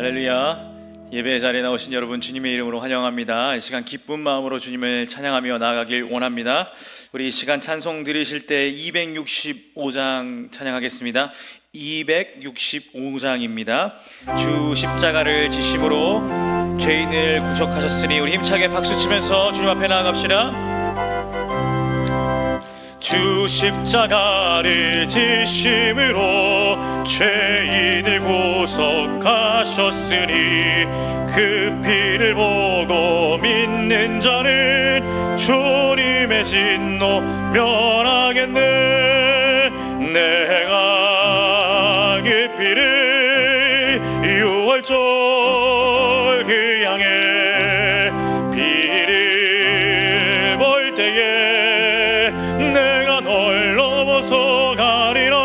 할렐루야. 예배 자리에 나오신 여러분 주님의 이름으로 환영합니다. 이 시간 기쁜 마음으로 주님을 찬양하며 나아가길 원합니다. 우리 이 시간 찬송 들으실 때 265장 찬양하겠습니다. 265장입니다. 주 십자가를 지심으로 죄인을 구속하셨으니 우리 힘차게 박수치면서 주님 앞에 나아갑시다. 주 십자가를 지심으로 죄인을 구속하셨으니 그 피를 보고 믿는 자는 주님의 진노 면하겠네. 내가 그 피를 유월절 그 양의 피를 볼 때에 가리라.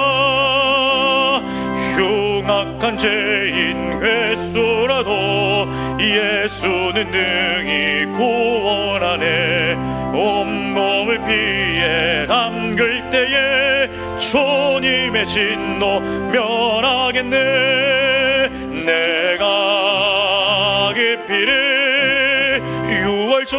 흉악한 죄인 횟수라도 예수는 능히 구원하네. 온몸을 피에 담글 때에 주님의 진노 면하겠네. 내가 그 피를 유월절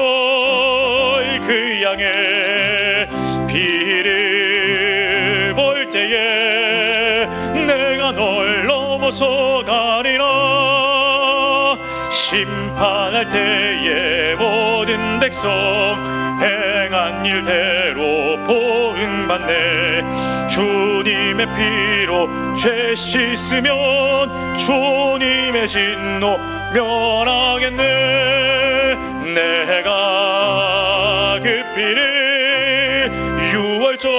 그 양의 피를 볼 때에 내가 널 넘어서 가리라. 심판할 때에 모든 백성 행한 일대로 보응받네. 주님의 피로 죄 씻으면 주님의 진노 면하겠네. 내가 그 피를 유월절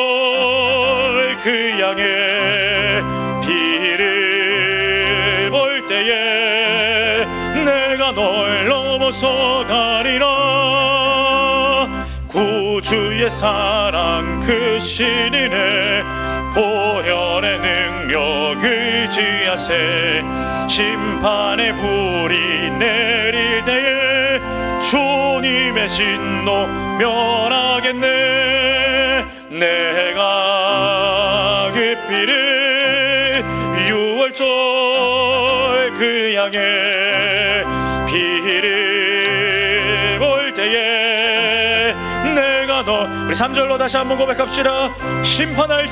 그 양의 피를 볼 때에 내가 널 넘어서 가리라. 구주의 사랑 크신 은혜 보혈의 능력 의지하세. 심판의 불이 내릴 때에 주님의 진노 면하겠네. 내가 그 피를 유월절 그 양의 피를 볼 때에 내가 너 우리 3절로 다시 한번 고백합시다. 심판할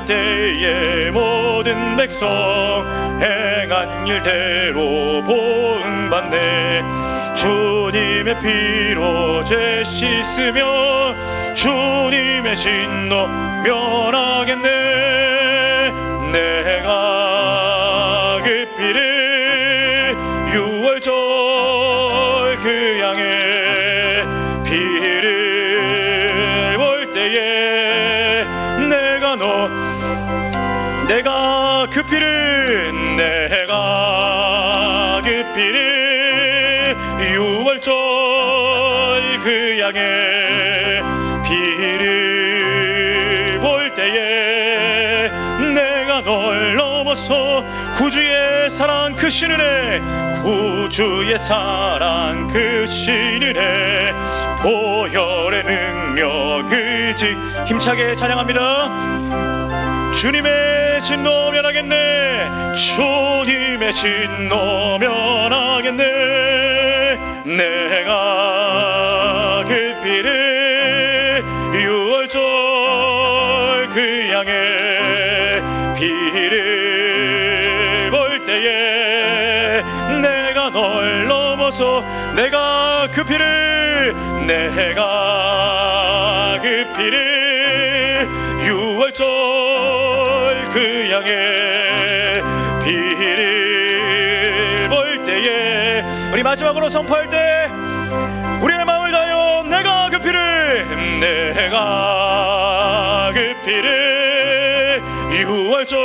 때에 모든 백성 행한 일대로 보응받네. 주님의 피로 죄 씻으며 주님의 진노 면하겠네. 내가 그 피를 유월절 그 양의 피를 볼 때에 내가 그 피를 유월절 그 양의 피를 볼 때에 내가 널 넘어서 구주의 사랑 크신 은혜 보혈의 능력 의지 힘차게 찬양합니다. 주님의 진노 면하겠네. 주님의 진노 면하겠네. 내가 그 피를 유월절 그 양의 피를 볼 때에 내가 널 넘어서 내가 그 피를 유월절 그 양의 피를 볼 때에 우리 마지막으로 선포할 때 우리의 마음을 다하여 내가 그 피를 유월절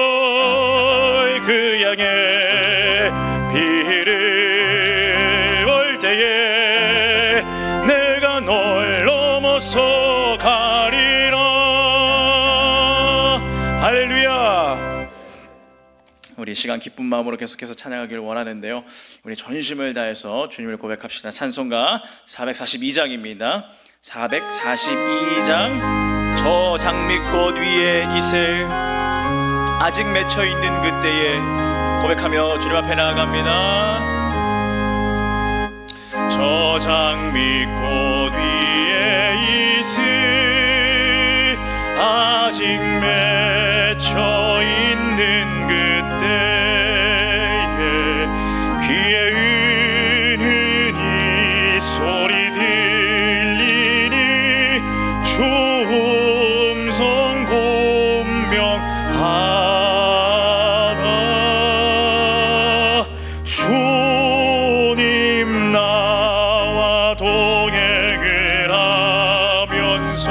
그 양의 피를 볼 때에 내가 널 넘어서 가리라. 할렐루야. 우리 시간 기쁜 마음으로 계속해서 찬양하기를 원하는데요, 우리 전심을 다해서 주님을 고백합시다. 찬송가 442장입니다 442장 저 장미꽃 위에 이슬 아직 맺혀있는 그때에 고백하며 주님 앞에 나아갑니다. 저 장미꽃 위에 이슬 아직 맺혀 있는 그때에 귀에 은은히 소리 들리니 주 음성 공명하다. 주님 나와 동행을 하면서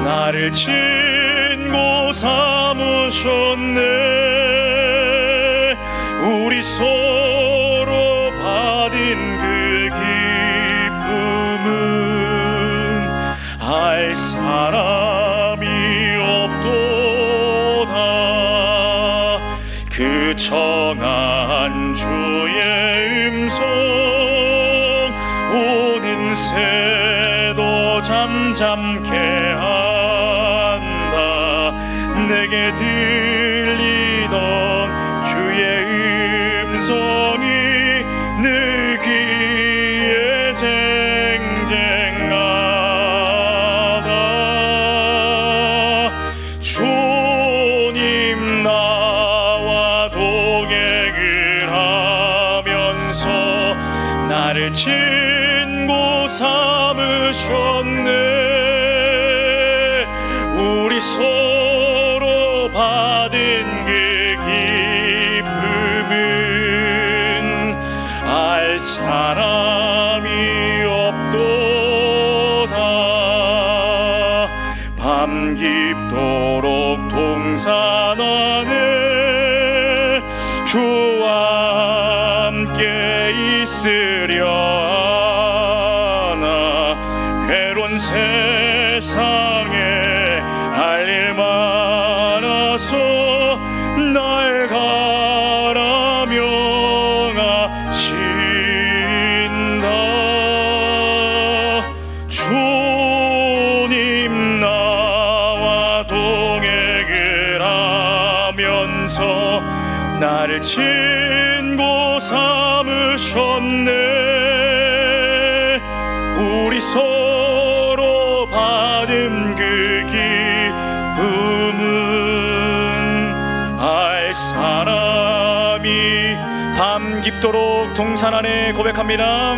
나를 친구 삼으셨네. 우리 서로 받은 그 기쁨은 알 사람이 없도다. 그 청한 주의 음성 오는 새도 잠잠케 한다. 내게 들리던 주의 음성이 늘 귀에 쟁쟁하다. 주님 나와 동행을 하면서 나를 친구 삼으셨네. 우리 서로 받은 그 기쁨은 알 사람이 없도다. 밤 깊도록 동산 안에 주와 함께 있으려 하나. 괴로운 세상에 할 일 많아서 날 가라 명하신다. 주님 나와 동행을 하면서 나를 친구 삼으셨네. 우리 서로 받은 그 기쁨은 알 사람이. 밤 깊도록 동산 안에 고백합니다.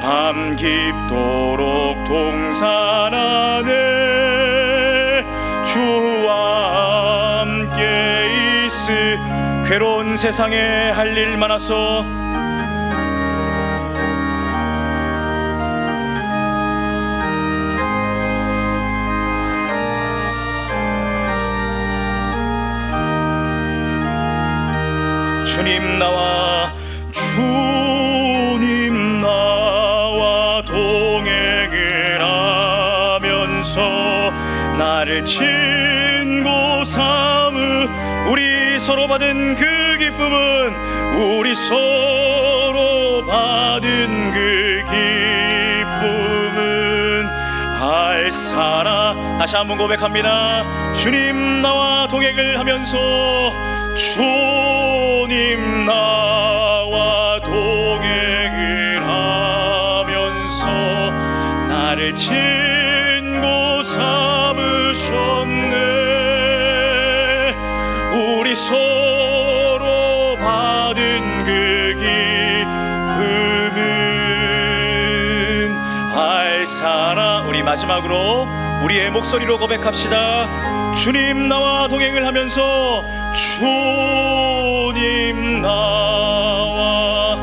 밤 깊도록 동산 안에 주와 함께 있으. 괴로운 세상에 할 일 많아서 주님 나와 동행을 하면서 나를 친구 삼으. 우리 서로 받은 그 기쁨은 우리 서로 받은 그 기쁨은 알 사람. 다시 한번 고백합니다. 주님 나와 동행을 하면서 주님 나와 동행을 하면서 나를 친구 삼으셨네. 우리 서로 받은 그 기쁨은 알 사람. 우리 마지막으로 우리의 목소리로 고백합시다. 주님 나와 동행을 하면서 주님 나와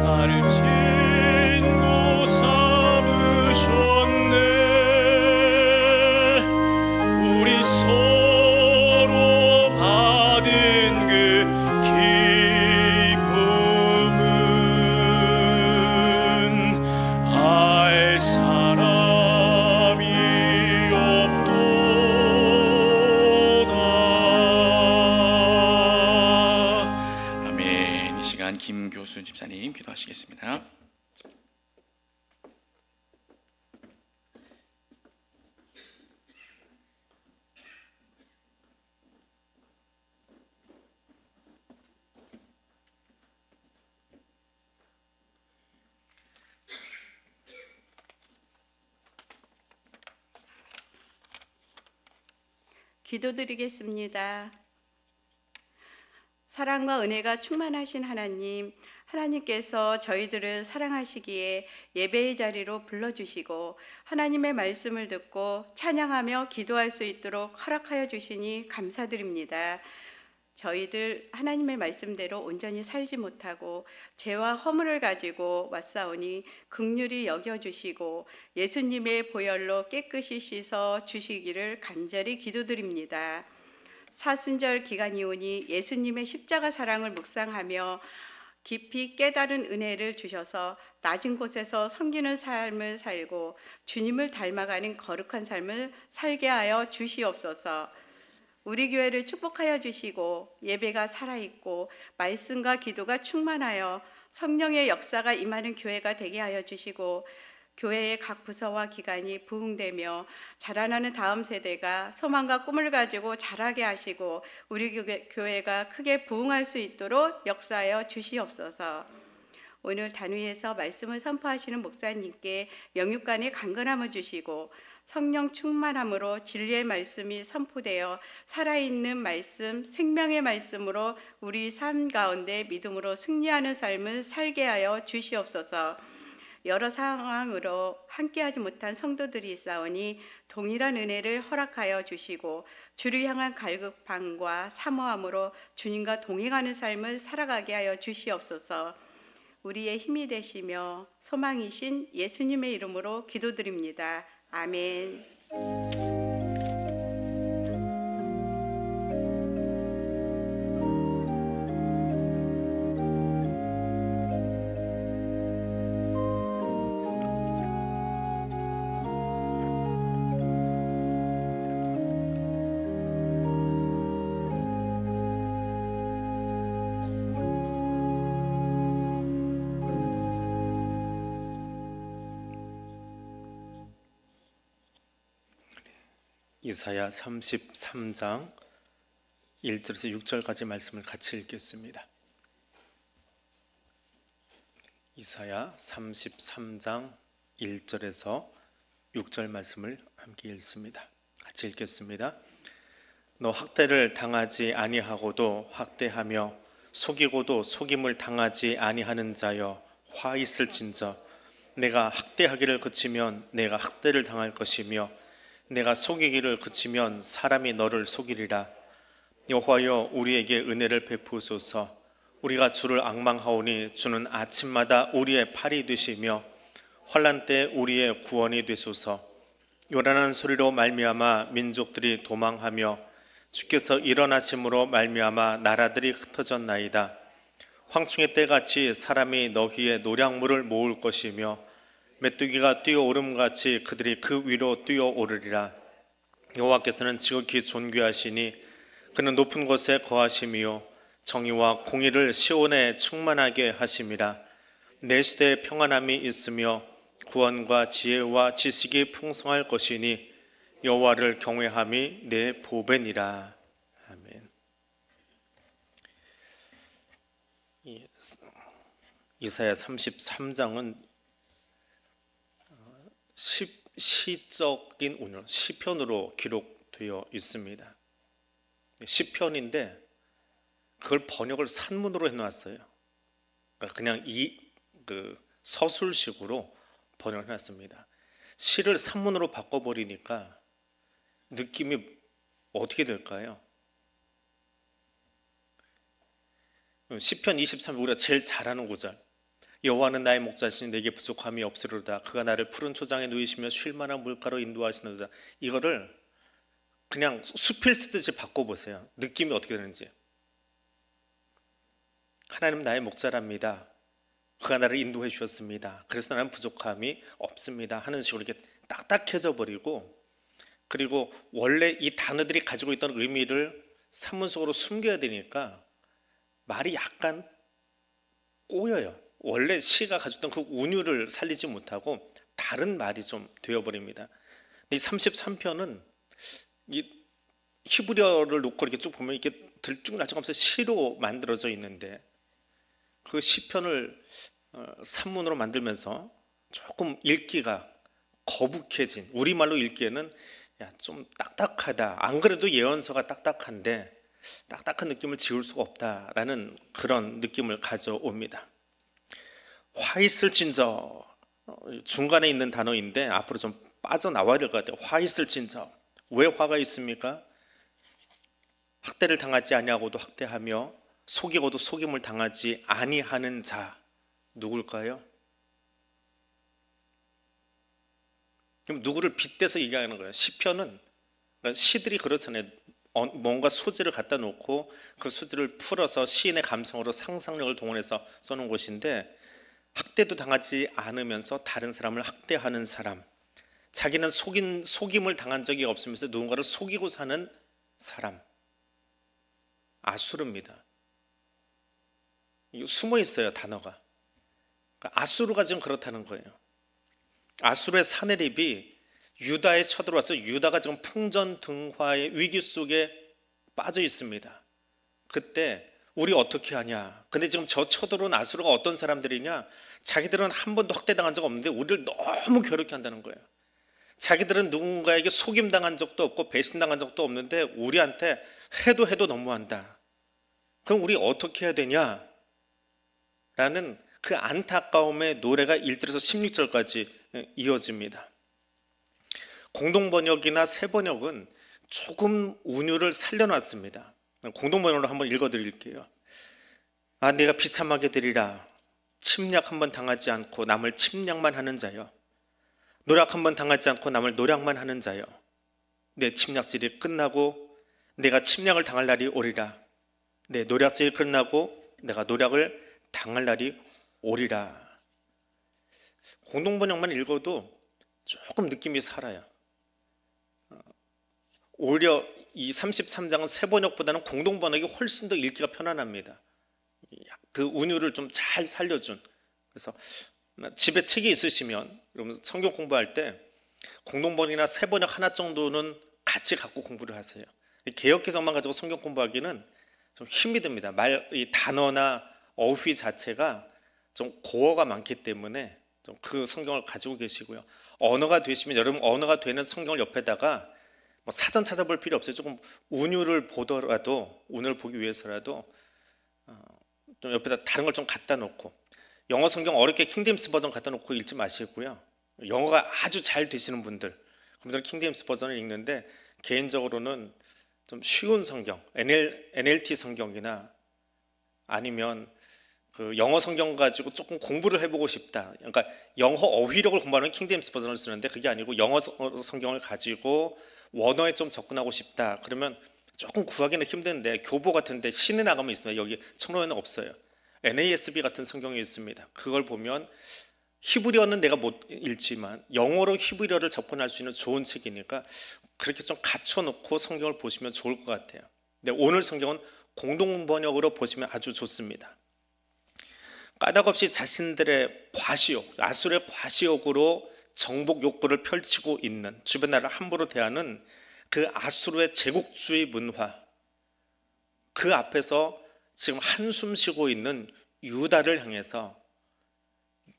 나를 친구 삼으셨네. 우리 서로 받은 그 기쁨은 알 사람이 없도다. 아멘. 이 시간 김교수 집사님 기도하시겠습니다. 기도드리겠습니다. 사랑과 은혜가 충만하신 하나님, 하나님께서 저희들을 사랑하시기에 예배의 자리로 불러주시고 하나님의 말씀을 듣고 찬양하며 기도할 수 있도록 허락하여 주시니 감사드립니다. 저희들 하나님의 말씀대로 온전히 살지 못하고 죄와 허물을 가지고 왔사오니 긍휼히 여겨주시고 예수님의 보혈로 깨끗이 씻어 주시기를 간절히 기도드립니다. 사순절 기간이 오니 예수님의 십자가 사랑을 묵상하며 깊이 깨달은 은혜를 주셔서 낮은 곳에서 섬기는 삶을 살고 주님을 닮아가는 거룩한 삶을 살게 하여 주시옵소서. 우리 교회를 축복하여 주시고 예배가 살아있고 말씀과 기도가 충만하여 성령의 역사가 임하는 교회가 되게 하여 주시고 교회의 각 부서와 기관이 부흥되며 자라나는 다음 세대가 소망과 꿈을 가지고 자라게 하시고 우리 교회가 크게 부흥할 수 있도록 역사하여 주시옵소서. 오늘 단위에서 말씀을 선포하시는 목사님께 영육간의 강건함을 주시고 성령 충만함으로 진리의 말씀이 선포되어 살아있는 말씀, 생명의 말씀으로 우리 삶 가운데 믿음으로 승리하는 삶을 살게 하여 주시옵소서. 여러 상황으로 함께하지 못한 성도들이 있사오니 동일한 은혜를 허락하여 주시고 주를 향한 갈급함과 사모함으로 주님과 동행하는 삶을 살아가게 하여 주시옵소서. 우리의 힘이 되시며 소망이신 예수님의 이름으로 기도드립니다. 아멘. 이사야 33장 1절에서 6절까지 말씀을 같이 읽겠습니다. 이사야 33장 1절에서 6절 말씀을 함께 읽습니다. 같이 읽겠습니다. 너 학대를 당하지 아니하고도 학대하며 속이고도 속임을 당하지 아니하는 자여 화 있을진저 내가 학대하기를 그치면 내가 학대를 당할 것이며 내가 속이기를 그치면 사람이 너를 속이리라. 여호와여 우리에게 은혜를 베푸소서. 우리가 주를 앙망하오니 주는 아침마다 우리의 팔이 되시며 환난 때 우리의 구원이 되소서. 요란한 소리로 말미암아 민족들이 도망하며 주께서 일어나심으로 말미암아 나라들이 흩어졌나이다. 황충의 때같이 사람이 너희의 노량물을 모을 것이며 메뚜기가 뛰어오름같이 그들이 그 위로 뛰어오르리라. 여호와께서는 지극히 존귀하시니 그는 높은 곳에 거하심이요 정의와 공의를 시온에 충만하게 하심이라. 내 시대에 평안함이 있으며 구원과 지혜와 지식이 풍성할 것이니 여호와를 경외함이 내 보배니라. 아멘. 이사야 33장은 시적인 운율, 시편으로 기록되어 있습니다. 시편인데 그걸 번역을 산문으로 해놨어요. 그냥 서술식으로 번역을 해놨습니다. 시를 산문으로 바꿔버리니까 느낌이 어떻게 될까요? 시편 23편 우리가 제일 잘 아는 구절. 여호와는 나의 목자시니 내게 부족함이 없으리로다. 그가 나를 푸른 초장에 누이시며 쉴 만한 물가로 인도하시노다. 이거를 그냥 수필 쓰듯이 바꿔보세요. 느낌이 어떻게 되는지. 하나님 나의 목자랍니다. 그가 나를 인도해 주셨습니다. 그래서 나는 부족함이 없습니다 하는 식으로 이렇게 딱딱해져 버리고, 그리고 원래 이 단어들이 가지고 있던 의미를 산문 속으로 숨겨야 되니까 말이 약간 꼬여요. 원래 시가 가졌던 그 운율을 살리지 못하고 다른 말이 좀 되어버립니다. 이 33편은 이 히브리어를 놓고 이렇게 쭉 보면 이렇게 들쭉날쭉하면서 시로 만들어져 있는데, 그 시편을 산문으로 만들면서 조금 읽기가 거북해진, 우리말로 읽기에는 야, 좀 딱딱하다. 안 그래도 예언서가 딱딱한데 딱딱한 느낌을 지울 수가 없다라는 그런 느낌을 가져옵니다. 화 있을진저, 중간에 있는 단어인데 앞으로 좀 빠져나와야 될 것 같아요. 화 있을진저. 왜 화가 있습니까? 학대를 당하지 아니하고도 학대하며 속이고도 속임을 당하지 아니하는 자, 누굴까요? 그럼 누구를 빗대서 얘기하는 거예요? 시편은, 그러니까 시들이 그렇잖아요. 뭔가 소재를 갖다 놓고 그 소재를 풀어서 시인의 감성으로 상상력을 동원해서 써놓은 것인데, 학대도 당하지 않으면서 다른 사람을 학대하는 사람, 자기는 속임을 당한 적이 없으면서 누군가를 속이고 사는 사람, 아수르입니다. 숨어 있어요, 단어가. 그러니까 아수르가 지금 그렇다는 거예요. 아수르의 사내립이 유다에 쳐들어와서 유다가 지금 풍전등화의 위기 속에 빠져 있습니다. 그때 우리 어떻게 하냐? 근데 지금 저 쳐들어온 아수르가 어떤 사람들이냐? 자기들은 한 번도 학대당한 적 없는데 우리를 너무 괴롭게 한다는 거예요. 자기들은 누군가에게 속임당한 적도 없고 배신당한 적도 없는데 우리한테 해도 너무한다. 그럼 우리 어떻게 해야 되냐? 라는 그 안타까움의 노래가 1절에서 16절까지 이어집니다. 공동번역이나 새번역은 조금 운율을 살려놨습니다. 공동번역으로 한번 읽어드릴게요. 아, 내가 비참하게 되리라. 침략 한번 당하지 않고 남을 침략만 하는 자여. 노략 한번 당하지 않고 남을 노략만 하는 자여. 내 침략질이 끝나고 내가 침략을 당할 날이 오리라. 내 노략질이 끝나고 내가 노략을 당할 날이 오리라. 공동번역만 읽어도 조금 느낌이 살아요. 오히려 이 33장은 새번역보다는 공동번역이 훨씬 더 읽기가 편안합니다. 그 운율을 좀 잘 살려준. 그래서 집에 책이 있으시면 여러분 성경 공부할 때 공동번역이나 새번역 하나 정도는 같이 갖고 공부를 하세요. 개역개정만 가지고 성경 공부하기는 좀 힘이 듭니다. 이 단어나 어휘 자체가 좀 고어가 많기 때문에 좀 그 성경을 가지고 계시고요. 언어가 되시면 여러분 언어가 되는 성경을 옆에다가 뭐 사전 찾아볼 필요 없어요. 조금 운율을 보더라도 운율을 보기 위해서라도 좀 옆에다 다른 걸 좀 갖다 놓고, 영어 성경 어렵게 킹제임스 버전 갖다 놓고 읽지 마시고요. 영어가 아주 잘 되시는 분들, 그분들은 킹제임스 버전을 읽는데 개인적으로는 좀 쉬운 성경, NLT 성경이나 아니면 그 영어 성경 가지고 조금 공부를 해보고 싶다. 그러니까 영어 어휘력을 공부하는 킹제임스 버전을 쓰는데 그게 아니고 영어 성경을 가지고 원어에 좀 접근하고 싶다. 그러면 조금 구하기는 힘든데 교보 같은데 신에 나가면 있습니다. 여기 청로에는 없어요. NASB 같은 성경이 있습니다. 그걸 보면 히브리어는 내가 못 읽지만 영어로 히브리어를 접근할 수 있는 좋은 책이니까 그렇게 좀 갖춰놓고 성경을 보시면 좋을 것 같아요. 근데 오늘 성경은 공동번역으로 보시면 아주 좋습니다. 까닭없이 자신들의 과시욕, 아수르의 과시욕으로 정복 욕구를 펼치고 있는, 주변 나라를 함부로 대하는 그 아수르의 제국주의 문화, 그 앞에서 지금 한숨 쉬고 있는 유다를 향해서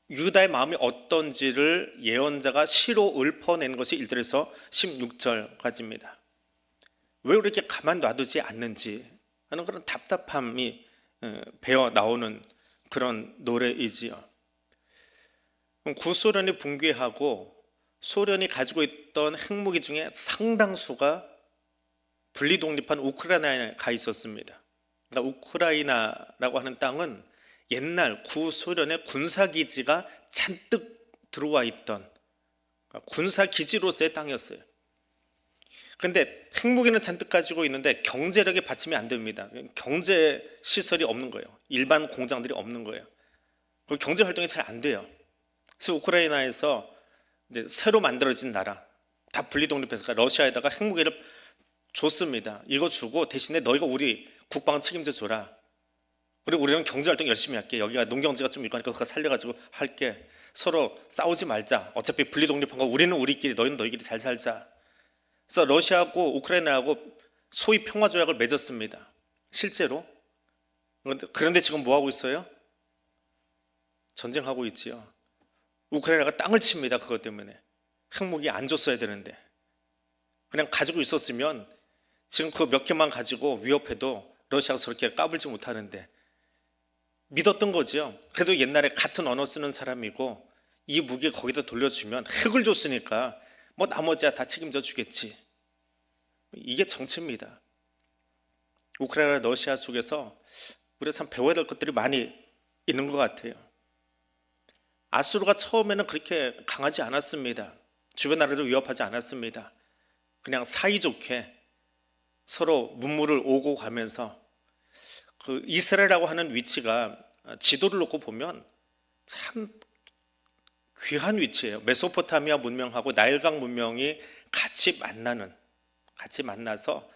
유다의 마음이 어떤지를 예언자가 시로 읊어낸 것이 1절에서 16절까지입니다. 왜 이렇게 가만 놔두지 않는지 하는 그런 답답함이 배어 나오는 그런 노래이지요. 구소련이 붕괴하고 소련이 가지고 있던 핵무기 중에 상당수가 분리독립한 우크라이나에 가 있었습니다. 그러니까 우크라이나라고 하는 땅은 옛날 구소련의 군사기지가 잔뜩 들어와 있던 군사기지로서의 땅이었어요. 그런데 핵무기는 잔뜩 가지고 있는데 경제력에 받침이 안 됩니다. 경제 시설이 없는 거예요. 일반 공장들이 없는 거예요. 경제 활동이 잘 안 돼요. 그래서 우크라이나에서 이제 새로 만들어진 나라 다 분리독립해서 러시아에다가 핵무기를 줬습니다. 이거 주고 대신에 너희가 우리 국방 책임져 줘라. 그리고 우리는 경제활동 열심히 할게. 여기가 농경지가 좀 있고 하니까 그거 살려가지고 할게. 서로 싸우지 말자. 어차피 분리독립한 거 우리는 우리끼리 너희는 너희끼리 잘 살자. 그래서 러시아하고 우크라이나하고 소위 평화조약을 맺었습니다. 실제로. 그런데 지금 뭐 하고 있어요? 전쟁하고 있지요. 우크라이나가 땅을 칩니다. 그것 때문에. 핵무기 안 줬어야 되는데. 그냥 가지고 있었으면 지금 그 몇 개만 가지고 위협해도 러시아가 저렇게 까불지 못하는데 믿었던 거죠. 그래도 옛날에 같은 언어 쓰는 사람이고 이 무기 거기다 돌려주면 핵을 줬으니까 뭐 나머지야 다 책임져 주겠지. 이게 정체입니다. 우크라이나 러시아 속에서 우리가 참 배워야 될 것들이 많이 있는 것 같아요. 아수르가 처음에는 그렇게 강하지 않았습니다. 주변 나라를 위협하지 않았습니다. 그냥 사이좋게 서로 문물을 오고 가면서 그 이스라엘이라고 하는 위치가 지도를 놓고 보면 참 귀한 위치예요. 메소포타미아 문명하고 나일강 문명이 같이 만나서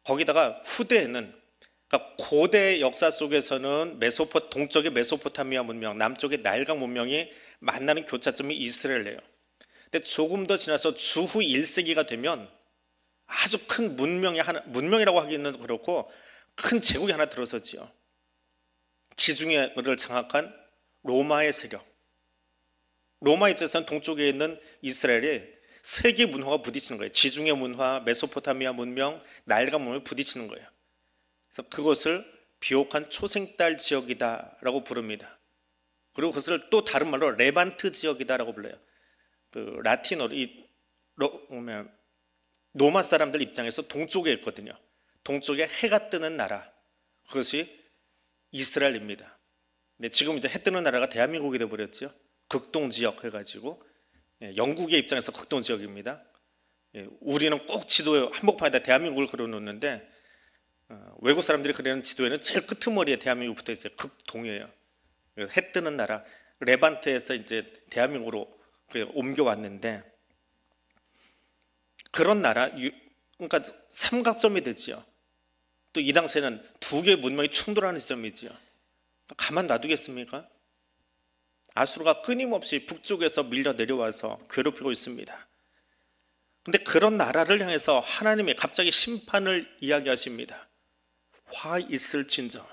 거기다가 후대에는 그러니까 고대 역사 속에서는 동쪽의 메소포타미아 문명, 남쪽의 나일강 문명이 만나는 교차점이 이스라엘이에요. 근데 조금 더 지나서 주후 1세기가 되면 아주 큰 문명이라고 하기는 그렇고 큰 제국이 하나 들어서지요. 지중해를 장악한 로마의 세력. 로마 입장에서는 동쪽에 있는 이스라엘이 세계 문화가 부딪히는 거예요. 지중해 문화, 메소포타미아 문명, 나일강 문명이 부딪히는 거예요. 그래서 그것을 비옥한 초생딸 지역이다라고 부릅니다. 그리고 그것을 또 다른 말로 레반트 지역이다라고 불러요. 그 라틴어로 로마 사람들 입장에서 동쪽에 있거든요. 동쪽에 해가 뜨는 나라, 그것이 이스라엘입니다. 근데 지금 이제 해 뜨는 나라가 대한민국이 돼 버렸죠. 극동 지역 해가지고 영국의 입장에서 극동 지역입니다. 우리는 꼭 지도에 한복판에다 대한민국을 그려놓는데 외국 사람들이 그리는 지도에는 제일 끄트머리에 대한민국 붙어 있어요. 극동이에요. 해 뜨는 나라 레반트에서 이제 대한민국으로 옮겨왔는데 그런 나라, 그러니까 삼각점이 되지요. 또 이 당시에는 두 개의 문명이 충돌하는 지점이지요. 가만 놔두겠습니까? 아수르가 끊임없이 북쪽에서 밀려 내려와서 괴롭히고 있습니다. 근데 그런 나라를 향해서 하나님이 갑자기 심판을 이야기하십니다. 화 있을진저.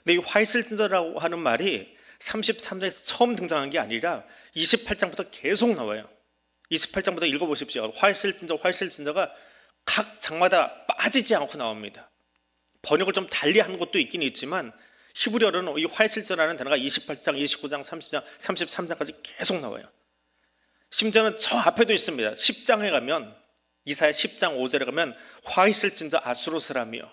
근데 이 화 있을진저라고 하는 말이 33장에서 처음 등장한 게 아니라 28장부터 계속 나와요. 28장부터 읽어보십시오. 화 있을진저가 각 장마다 빠지지 않고 나옵니다. 번역을 좀 달리 하는 것도 있긴 있지만 히브리어로는 이 화 있을진저라는 단어가 28장, 29장, 30장, 33장까지 계속 나와요. 심지어는 저 앞에도 있습니다. 10장에 가면 이사야 10장 5절에 가면 화 있을진저 아수르 사람이요.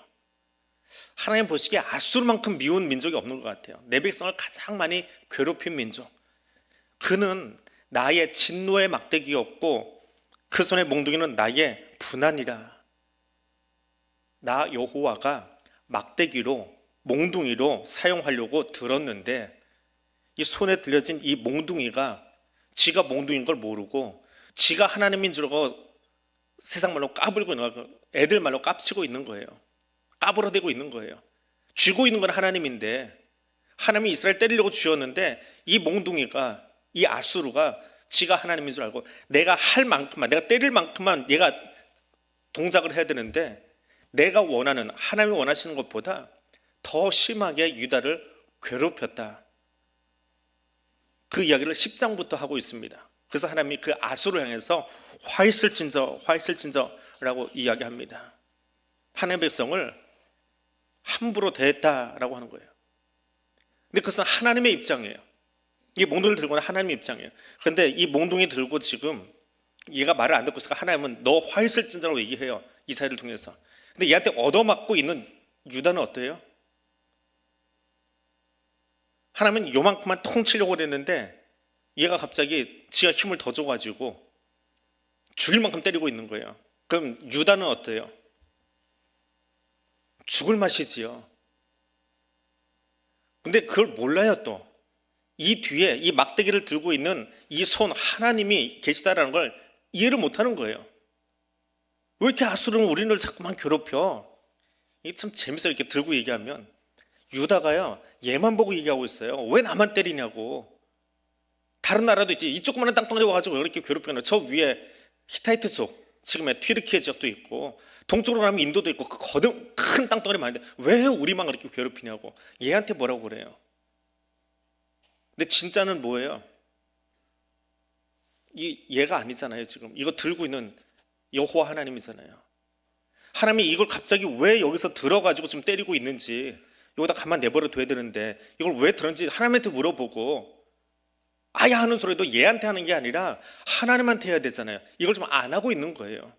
하나님 보시기에 아수르만큼 미운 민족이 없는 것 같아요. 내 백성을 가장 많이 괴롭힌 민족. 그는 나의 진노의 막대기였고 그 손의 몽둥이는 나의 분한이라. 나 여호와가 막대기로 몽둥이로 사용하려고 들었는데 이 손에 들려진 이 몽둥이가 지가 몽둥이인 걸 모르고 지가 하나님인 줄 알고 세상 말로 까불고 있는 거예요. 애들 말로 깝치고 있는 거예요. 까불어대고 있는 거예요. 쥐고 있는 건 하나님인데 하나님이 이스라엘 때리려고 쥐었는데 이 몽둥이가 이 아수르가 지가 하나님인 줄 알고 내가 할 만큼만 내가 때릴 만큼만 얘가 동작을 해야 되는데 내가 원하는 하나님이 원하시는 것보다 더 심하게 유다를 괴롭혔다. 그 이야기를 10장부터 하고 있습니다. 그래서 하나님이 그 아수르를 향해서 화 있을진저라고 이야기합니다. 하나님의 백성을 함부로 대했다라고 하는 거예요. 근데 그것은 하나님의 입장이에요. 이 몽둥이를 들고는 하나님의 입장이에요. 그런데 이 몽둥이 들고 지금 얘가 말을 안 듣고 있으니까 하나님은 너 화 있을진저라고 얘기해요. 이사야를 통해서. 근데 얘한테 얻어맞고 있는 유다는 어때요? 하나님은 요만큼만 통치려고 그랬는데 얘가 갑자기 지가 힘을 더 줘가지고 죽일 만큼 때리고 있는 거예요. 그럼 유다는 어때요? 죽을 맛이지요. 근데 그걸 몰라요. 또 이 뒤에 이 막대기를 들고 있는 이 손 하나님이 계시다라는 걸 이해를 못하는 거예요. 왜 이렇게 아수르는 우리를 자꾸만 괴롭혀? 이게 참 재밌어요. 이렇게 들고 얘기하면 유다가요 얘만 보고 얘기하고 있어요. 왜 나만 때리냐고. 다른 나라도 있지. 이쪽만한 땅덩어리 와가지고 왜 이렇게 괴롭히냐. 저 위에 히타이트족 지금의 튀르키예 지역도 있고 동쪽으로 가면 인도도 있고 그 큰 땅덩어리 많은데 왜 우리만 그렇게 괴롭히냐고. 얘한테 뭐라고 그래요. 근데 진짜는 뭐예요? 얘가 아니잖아요. 지금 이거 들고 있는 여호와 하나님이잖아요. 하나님이 이걸 갑자기 왜 여기서 들어가지고 좀 때리고 있는지, 여기다 가만 내버려 둬야 되는데 이걸 왜 들었는지 하나님한테 물어보고, 아야 하는 소리도 얘한테 하는 게 아니라 하나님한테 해야 되잖아요. 이걸 좀 안 하고 있는 거예요.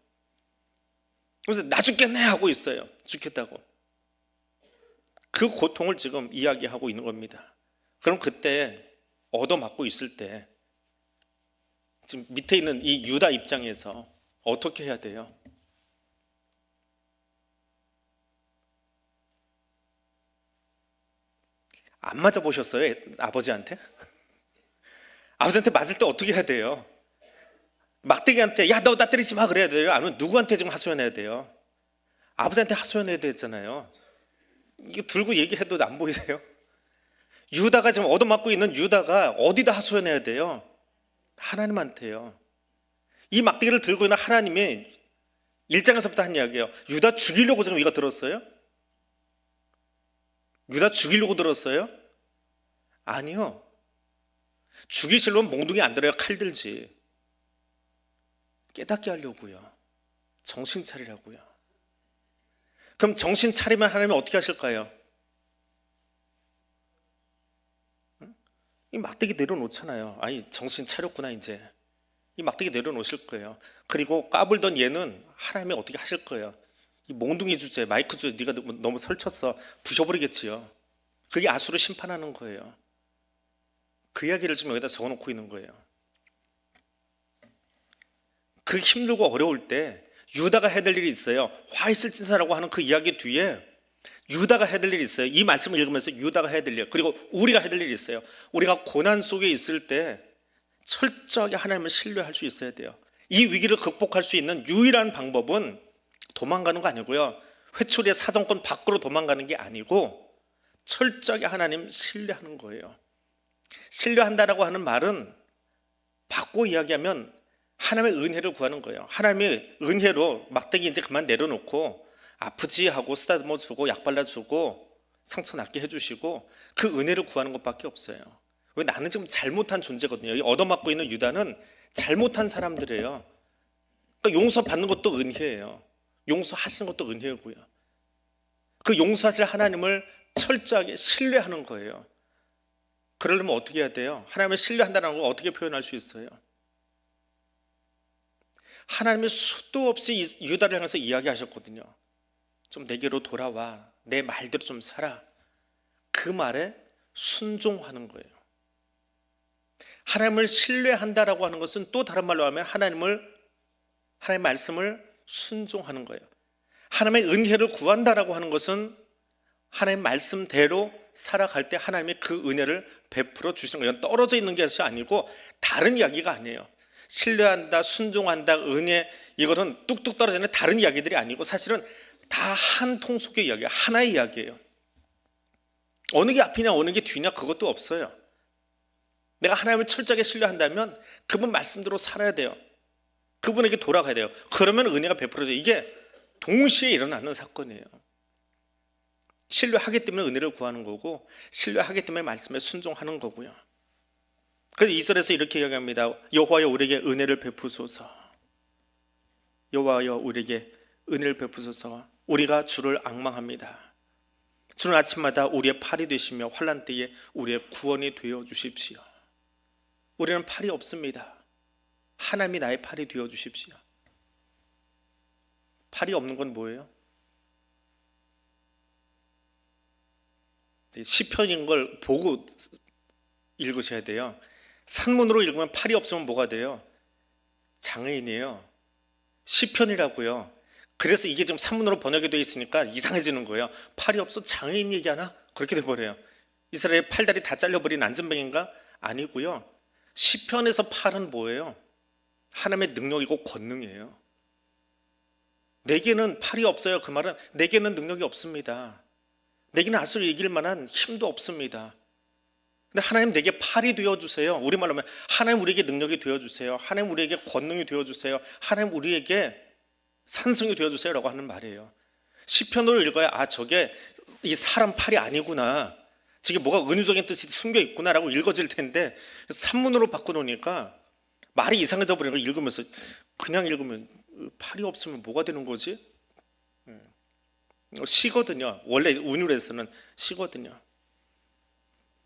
그래서 나 죽겠네 하고 있어요. 죽겠다고. 그 고통을 지금 이야기하고 있는 겁니다. 그럼 그때 얻어맞고 있을 때 지금 밑에 있는 이 유다 입장에서 어떻게 해야 돼요? 안 맞아 보셨어요? 아버지한테? 아버지한테 맞을 때 어떻게 해야 돼요? 막대기한테 야 너 나 때리지 마 그래야 돼요? 아니면 누구한테 지금 하소연해야 돼요? 아버지한테 하소연해야 되잖아요. 이거 들고 얘기해도 안 보이세요? 유다가 지금 얻어맞고 있는 유다가 어디다 하소연해야 돼요? 하나님한테요. 이 막대기를 들고 있는 하나님이 1장에서부터 한 이야기예요. 유다 죽이려고 지금 이거 들었어요? 유다 죽이려고 들었어요? 아니요. 죽이시려면 몽둥이 안 들어야 칼 들지. 깨닫게 하려고요. 정신 차리라고요. 그럼 정신 차리면 하나님은 어떻게 하실까요? 이 막대기 내려놓잖아요. 아니 정신 차렸구나 이제. 이 막대기 내려놓으실 거예요. 그리고 까불던 얘는 하나님이 어떻게 하실 거예요. 이 몽둥이 주제, 마이크 주제 네가 너무 설쳤어. 부셔버리겠지요. 그게 아수르 심판하는 거예요. 그 이야기를 지금 여기다 적어놓고 있는 거예요. 그 힘들고 어려울 때 유다가 해야 될 일이 있어요. 화 있을 진사라고 하는 그 이야기 뒤에 유다가 해야 될 일이 있어요. 이 말씀을 읽으면서 유다가 해야 될 일, 그리고 우리가 해야 될 일이 있어요. 우리가 고난 속에 있을 때 철저하게 하나님을 신뢰할 수 있어야 돼요. 이 위기를 극복할 수 있는 유일한 방법은 도망가는 거 아니고요. 회초리의 사정권 밖으로 도망가는 게 아니고 철저하게 하나님 신뢰하는 거예요. 신뢰한다라고 하는 말은 바꿔 이야기하면 하나님의 은혜를 구하는 거예요. 하나님의 은혜로 막대기 이제 그만 내려놓고 아프지 하고 쓰다듬어 주고 약 발라주고 상처 낫게 해주시고 그 은혜를 구하는 것밖에 없어요. 왜? 나는 지금 잘못한 존재거든요. 이 얻어맞고 있는 유다는 잘못한 사람들이에요. 그러니까 용서받는 것도 은혜예요. 용서하시는 것도 은혜고요. 그 용서하실 하나님을 철저하게 신뢰하는 거예요. 그러려면 어떻게 해야 돼요? 하나님을 신뢰한다는 걸 어떻게 표현할 수 있어요? 하나님이 수도 없이 유다를 향해서 이야기하셨거든요. 좀 내게로 돌아와. 내 말대로 좀 살아. 그 말에 순종하는 거예요. 하나님을 신뢰한다라고 하는 것은 또 다른 말로 하면 하나님의 말씀을 순종하는 거예요. 하나님의 은혜를 구한다라고 하는 것은 하나님의 말씀대로 살아갈 때 하나님이 그 은혜를 베풀어 주시는 거예요. 떨어져 있는 것이 아니고 다른 이야기가 아니에요. 신뢰한다, 순종한다, 은혜, 이것은 뚝뚝 떨어지는 다른 이야기들이 아니고 사실은 다 한 통 속의 이야기예요. 하나의 이야기예요. 어느 게 앞이냐 어느 게 뒤냐 그것도 없어요. 내가 하나님을 철저하게 신뢰한다면 그분 말씀대로 살아야 돼요. 그분에게 돌아가야 돼요. 그러면 은혜가 베풀어져요. 이게 동시에 일어나는 사건이에요. 신뢰하기 때문에 은혜를 구하는 거고 신뢰하기 때문에 말씀에 순종하는 거고요. 그래서 2절에서 이렇게 이야기합니다. 여호와여 우리에게 은혜를 베푸소서. 여호와여 우리에게 은혜를 베푸소서. 우리가 주를 앙망합니다. 주는 아침마다 우리의 팔이 되시며 환난 때에 우리의 구원이 되어 주십시오. 우리는 팔이 없습니다. 하나님이 나의 팔이 되어 주십시오. 팔이 없는 건 뭐예요? 시편인 걸 보고 읽으셔야 돼요. 산문으로 읽으면 팔이 없으면 뭐가 돼요? 장애인이에요. 시편이라고요. 그래서 이게 지금 산문으로 번역이 되어 있으니까 이상해지는 거예요. 팔이 없어 장애인 얘기하나? 그렇게 돼버려요. 이스라엘 팔다리 다 잘려버린 안전뱅인가? 아니고요. 시편에서 팔은 뭐예요? 하나님의 능력이고 권능이에요. 내게는 팔이 없어요. 그 말은 내게는 능력이 없습니다. 내게는 아수를 이길 만한 힘도 없습니다. 근데 하나님 내게 팔이 되어주세요. 우리말로 하면 하나님 우리에게 능력이 되어주세요. 하나님 우리에게 권능이 되어주세요. 하나님 우리에게 산성이 되어주세요 라고 하는 말이에요. 시편으로 읽어야 아 저게 이 사람 팔이 아니구나, 저게 뭐가 은유적인 뜻이 숨겨 있구나 라고 읽어질 텐데 산문으로 바꿔놓으니까 말이 이상해져 버리는 걸 읽으면서 그냥 읽으면 팔이 없으면 뭐가 되는 거지? 시거든요. 원래 운율에서는 시거든요.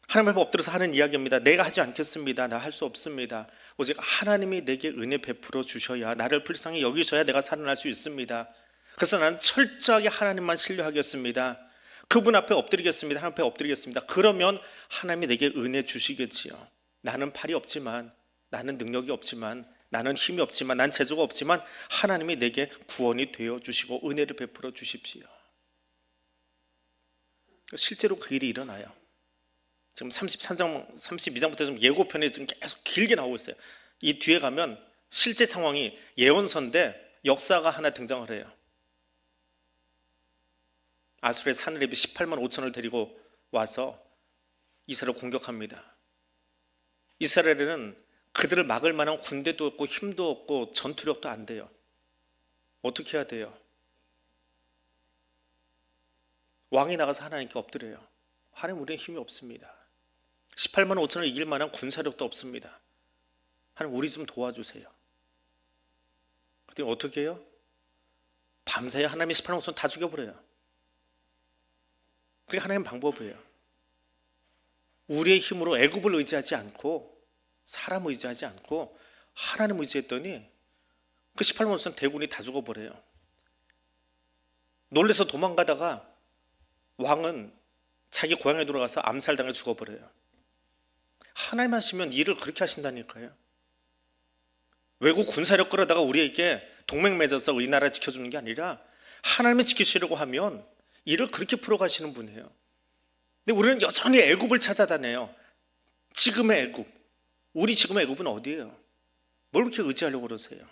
하나님 앞에 엎드려서 하는 이야기입니다. 내가 하지 않겠습니다. 나 할 수 없습니다. 오직 하나님이 내게 은혜 베풀어 주셔야, 나를 불쌍히 여기셔야 내가 살아날 수 있습니다. 그래서 나는 철저하게 하나님만 신뢰하겠습니다. 그분 앞에 엎드리겠습니다. 하나님 앞에 엎드리겠습니다. 그러면 하나님이 내게 은혜 주시겠지요. 나는 팔이 없지만, 나는 능력이 없지만, 나는 힘이 없지만, 난 재주가 없지만 하나님이 내게 구원이 되어 주시고 은혜를 베풀어 주십시오. 실제로 그 일이 일어나요. 지금 33장, 32장부터 좀 예고편에 지금 계속 길게 나오고 있어요. 이 뒤에 가면 실제 상황이 예언서인데 역사가 하나 등장을 해요. 아수르의 사느라비 18만 5천을 데리고 와서 이스라엘을 공격합니다. 이스라엘은 그들을 막을 만한 군대도 없고 힘도 없고 전투력도 안 돼요. 어떻게 해야 돼요? 왕이 나가서 하나님께 엎드려요. 하나님, 우리는 힘이 없습니다. 18만 5천을 이길 만한 군사력도 없습니다. 하나님, 우리 좀 도와주세요. 그때 어떻게 해요? 밤사이 하나님이 18만 5천 다 죽여버려요. 그게 하나님 방법이에요. 우리의 힘으로 애굽을 의지하지 않고, 사람 의지하지 않고 하나님 의지했더니 그 18만 5천 대군이 다 죽어버려요. 놀래서 도망가다가 왕은 자기 고향에 돌아가서 암살당해 죽어버려요. 하나님 하시면 일을 그렇게 하신다니까요. 외국 군사력 끌어다가 우리에게 동맹 맺어서 우리나라 지켜주는 게 아니라 하나님이 지키시려고 하면 일을 그렇게 풀어가시는 분이에요. 근데 우리는 여전히 애굽을 찾아다녀요. 지금의 애굽. 우리 지금의 애굽은 어디예요? 뭘 그렇게 의지하려고 그러세요?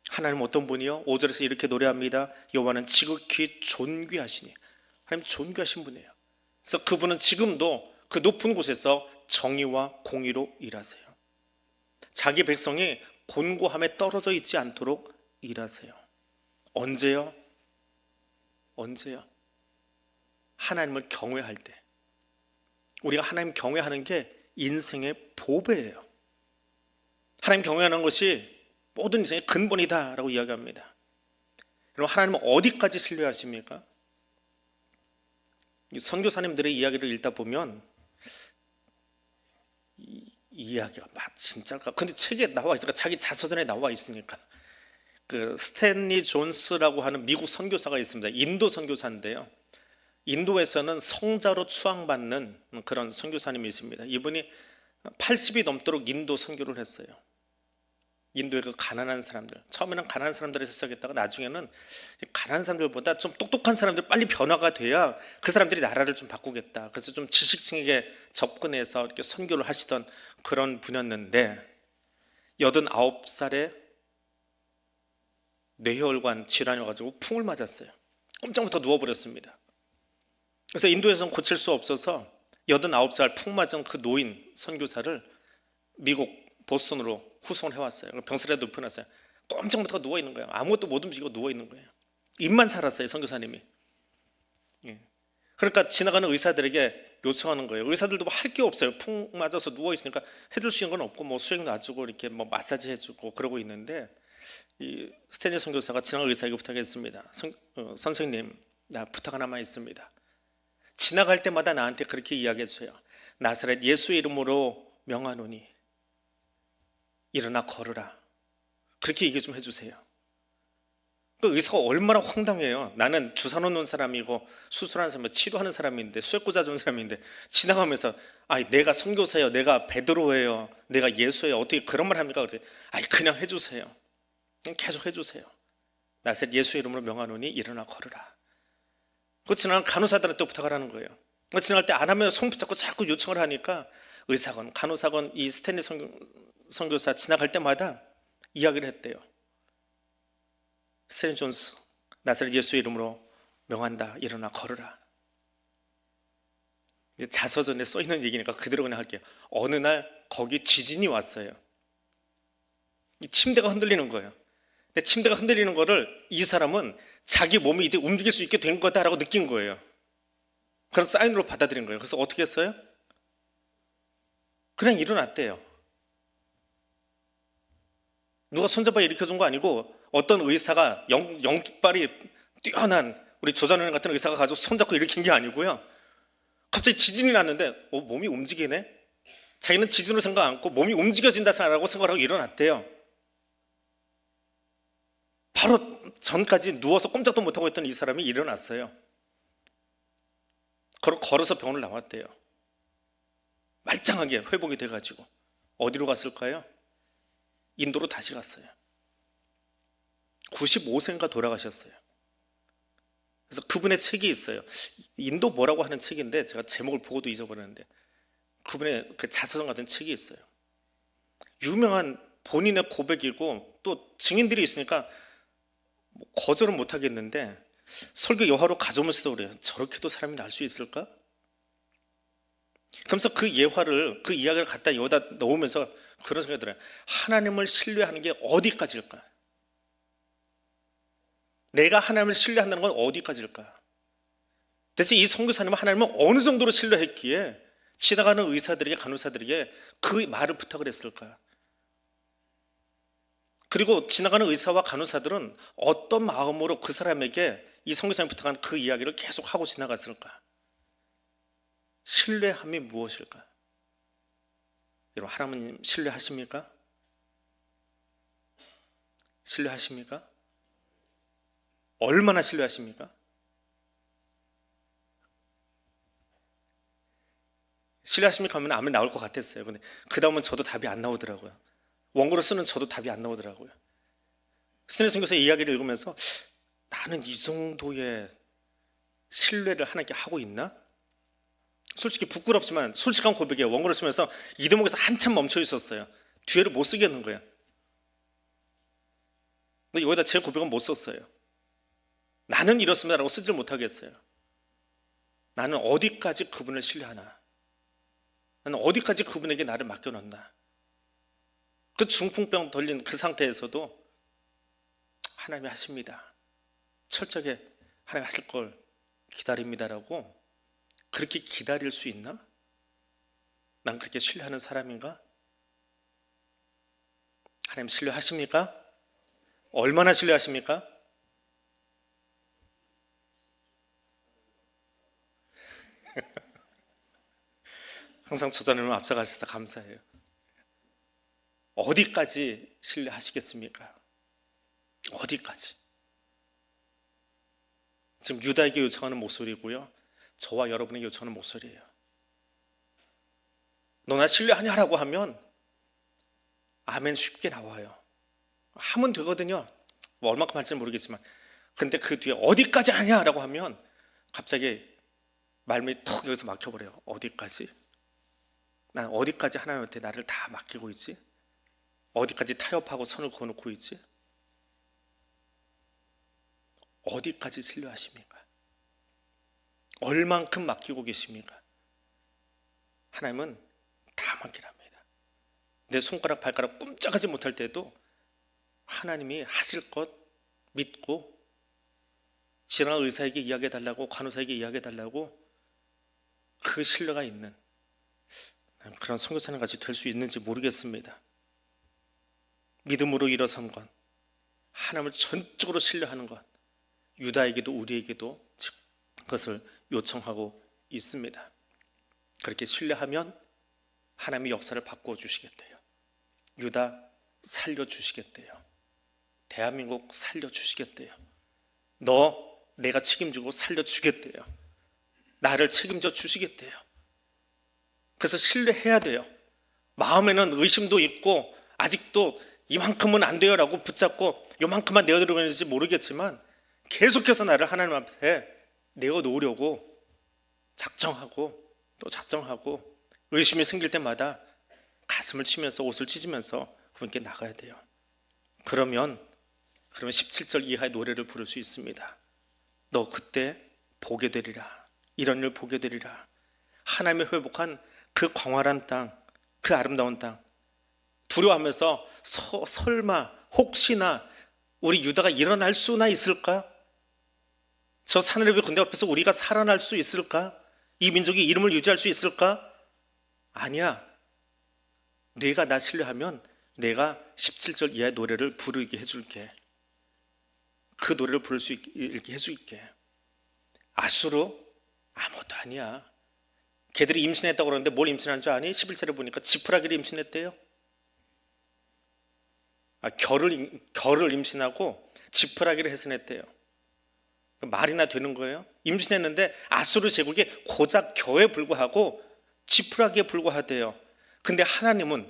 하나님 어떤 분이요? 5절에서 이렇게 노래합니다. 여호와는 지극히 존귀하시니, 하나님 존귀하신 분이에요. 그래서 그분은 지금도 그 높은 곳에서 정의와 공의로 일하세요. 자기 백성이 곤고함에 떨어져 있지 않도록 일하세요. 언제요? 언제요? 하나님을 경외할 때. 우리가 하나님 경외하는 게 인생의 보배예요. 하나님 경외하는 것이 모든 인생의 근본이다라고 이야기합니다. 그럼 하나님은 어디까지 신뢰하십니까? 선교사님들의 이야기를 읽다 보면 이 이야기가 진짜일까? 근데 책에 나와 있으니까, 자기 자서전에 나와 있으니까. 그 스탠리 존스라고 하는 미국 선교사가 있습니다. 인도 선교사인데요. 인도에서는 성자로 추앙받는 그런 선교사님이 있습니다. 이분이 80이 넘도록 인도 선교를 했어요. 인도의 그 가난한 사람들, 처음에는 가난한 사람들에서 시작했다가 나중에는 가난한 사람들보다 좀 똑똑한 사람들 빨리 변화가 돼야 그 사람들이 나라를 좀 바꾸겠다. 그래서 좀 지식층에게 접근해서 이렇게 선교를 하시던 그런 분이었는데 89살에 뇌혈관 질환이 와가지고 풍을 맞았어요. 꼼짝부터 누워버렸습니다. 그래서 인도에서는 고칠 수 없어서 89살 풍 맞은 그 노인 선교사를 미국 보스턴으로 후송을 해왔어요. 병실에 눕혀놨어요. 꼼짝부터 누워있는 거예요. 아무것도 못 움직이고 누워있는 거예요. 입만 살았어요, 선교사님이. 그러니까 지나가는 의사들에게 요청하는 거예요. 의사들도 뭐 할 게 없어요. 풍 맞아서 누워있으니까 해줄 수 있는 건 없고, 뭐 수액 놔주고 이렇게 뭐 마사지 해주고 그러고 있는데, 이 스탠리 선교사가 지나간 의사에게 부탁했습니다. 선생님, 나 부탁 하나만 있습니다. 지나갈 때마다 나한테 그렇게 이야기해 주세요. 나사렛 예수의 이름으로 명하노니 일어나 걸으라. 그렇게 얘기 좀 해주세요. 그 의사가 얼마나 황당해요. 나는 주사 놓는 사람이고 수술하는 사람이고 치료하는 사람인데, 수액 꽂아주는 사람인데 지나가면서 내가 선교사예요, 내가 베드로예요, 내가 예수예요, 어떻게 그런 말 합니까? 그랬더니 그냥 해주세요. 그냥 계속 해주세요. 나사렛 예수의 이름으로 명하노니 일어나 걸으라. 그 지나간 간호사들한테 또 부탁을 하는 거예요. 지나갈 때 안 하면 손 붙잡고 자꾸 요청을 하니까 의사건 간호사건 이 스탠리 선교사 지나갈 때마다 이야기를 했대요. 스탠리 존스, 나사렛 예수의 이름으로 명한다, 일어나 걸으라. 자서전에 써 있는 얘기니까 그대로 그냥 할게요. 어느 날 거기 지진이 왔어요. 이 침대가 흔들리는 거예요. 근데 침대가 흔들리는 거를 이 사람은 자기 몸이 이제 움직일 수 있게 된 거다라고 느낀 거예요. 그런 사인으로 받아들인 거예요. 그래서 어떻게 했어요? 그냥 일어났대요. 누가 손잡아 일으켜준 거 아니고 어떤 의사가 영발이 뛰어난 우리 조선현 같은 의사가 가지고 손잡고 일으킨 게 아니고요. 갑자기 지진이 났는데 몸이 움직이네. 자기는 지진을 생각 않고 몸이 움직여진다 생각하고 일어났대요. 바로 전까지 누워서 꼼짝도 못하고 있던 이 사람이 일어났어요. 걸어서 병원을 나왔대요. 말짱하게 회복이 돼가지고 어디로 갔을까요? 인도로 다시 갔어요. 95세인가 돌아가셨어요. 그래서 그분의 책이 있어요. 인도 뭐라고 하는 책인데 제가 제목을 보고도 잊어버렸는데 그분의 그 자서전 같은 책이 있어요. 유명한 본인의 고백이고 또 증인들이 있으니까 거절은 못 하겠는데 설교 여화로 가져오면서도 그래요. 저렇게도 사람이 날 수 있을까? 그러면서 그 예화를 그 이야기를 갖다 여기다 넣으면서 그런 생각이 들어요. 하나님을 신뢰하는 게 어디까지일까? 내가 하나님을 신뢰한다는 건 어디까지일까? 대체 이 선교사님은 하나님을 어느 정도로 신뢰했기에 지나가는 의사들에게 간호사들에게 그 말을 부탁을 했을까? 그리고 지나가는 의사와 간호사들은 어떤 마음으로 그 사람에게 이 선교사님이 부탁한 그 이야기를 계속 하고 지나갔을까? 신뢰함이 무엇일까? 여러분, 하나님 신뢰하십니까? 신뢰하십니까? 얼마나 신뢰하십니까? 신뢰하십니까? 하면 아멘 나올 것 같았어요. 근데 그 다음은 저도 답이 안 나오더라고요. 원고로 쓰는 저도 답이 안 나오더라고요. 스탠리 선교사의 이야기를 읽으면서 나는 이 정도의 신뢰를 하나님께 하고 있나? 솔직히 부끄럽지만 솔직한 고백이에요. 원고를 쓰면서 이 대목에서 한참 멈춰 있었어요. 뒤에를 못 쓰겠는 거예요. 근데 여기다 제 고백은 못 썼어요. 나는 이렇습니다라고 쓰질 못하겠어요. 나는 어디까지 그분을 신뢰하나? 나는 어디까지 그분에게 나를 맡겨놓나? 그 중풍병 걸린 그 상태에서도 하나님이 하십니다. 철저하게 하나님 하실 걸 기다립니다라고 그렇게 기다릴 수 있나? 난 그렇게 신뢰하는 사람인가? 하나님 신뢰하십니까? 얼마나 신뢰하십니까? 항상 저자님을 앞서가셔서 감사해요. 어디까지 신뢰하시겠습니까? 어디까지? 지금 유다에게 요청하는 목소리고요. 저와 여러분에게 요청하는 목소리예요. 너 나 신뢰하냐라고 하면 아멘 쉽게 나와요. 하면 되거든요. 뭐 얼마큼 할지는 모르겠지만 근데 그 뒤에 어디까지 하냐라고 하면 갑자기 말문이 턱 여기서 막혀버려요. 어디까지? 난 어디까지 하나님한테 나를 다 맡기고 있지? 어디까지 타협하고 선을 그어놓고 있지? 어디까지 신뢰하십니까? 얼만큼 맡기고 계십니까? 하나님은 다 맡기랍니다. 내 손가락 발가락 꼼짝하지 못할 때도 하나님이 하실 것 믿고 지나간 의사에게 이야기해달라고 간호사에게 이야기해달라고 그 신뢰가 있는 그런 선교사님 같이 될 수 있는지 모르겠습니다. 믿음으로 일어선 것, 하나님을 전적으로 신뢰하는 것, 유다에게도 우리에게도 그것을 요청하고 있습니다. 그렇게 신뢰하면 하나님이 역사를 바꿔주시겠대요. 유다 살려주시겠대요. 대한민국 살려주시겠대요. 너 내가 책임지고 살려주겠대요. 나를 책임져 주시겠대요. 그래서 신뢰해야 돼요. 마음에는 의심도 있고 아직도 이만큼은 안 돼요라고 붙잡고 이만큼만 내어드리는지 모르겠지만 계속해서 나를 하나님 앞에 내어놓으려고 작정하고 또 작정하고 의심이 생길 때마다 가슴을 치면서 옷을 찢으면서 그분께 나가야 돼요. 그러면 17절 이하의 노래를 부를 수 있습니다. 너 그때 보게 되리라. 이런 일 보게 되리라. 하나님이 회복한 그 광활한 땅, 그 아름다운 땅 두려워하면서 설마 혹시나 우리 유다가 일어날 수나 있을까? 저 사내립의 군대 앞에서 우리가 살아날 수 있을까? 이 민족이 이름을 유지할 수 있을까? 아니야. 네가 나 신뢰하면 내가 17절 이하의 노래를 부르게 해줄게. 그 노래를 부를 수 있게 해줄게. 아수르 아무것도 아니야. 걔들이 임신했다고 그러는데 뭘 임신한 줄 아니? 11절에 보니까 지푸라기를 임신했대요. 겨를 임신하고 지푸라기를 해산했대요. 말이나 되는 거예요? 임신했는데 아수르 제국이 고작 겨에 불과하고 지푸라기에 불과하대요. 근데 하나님의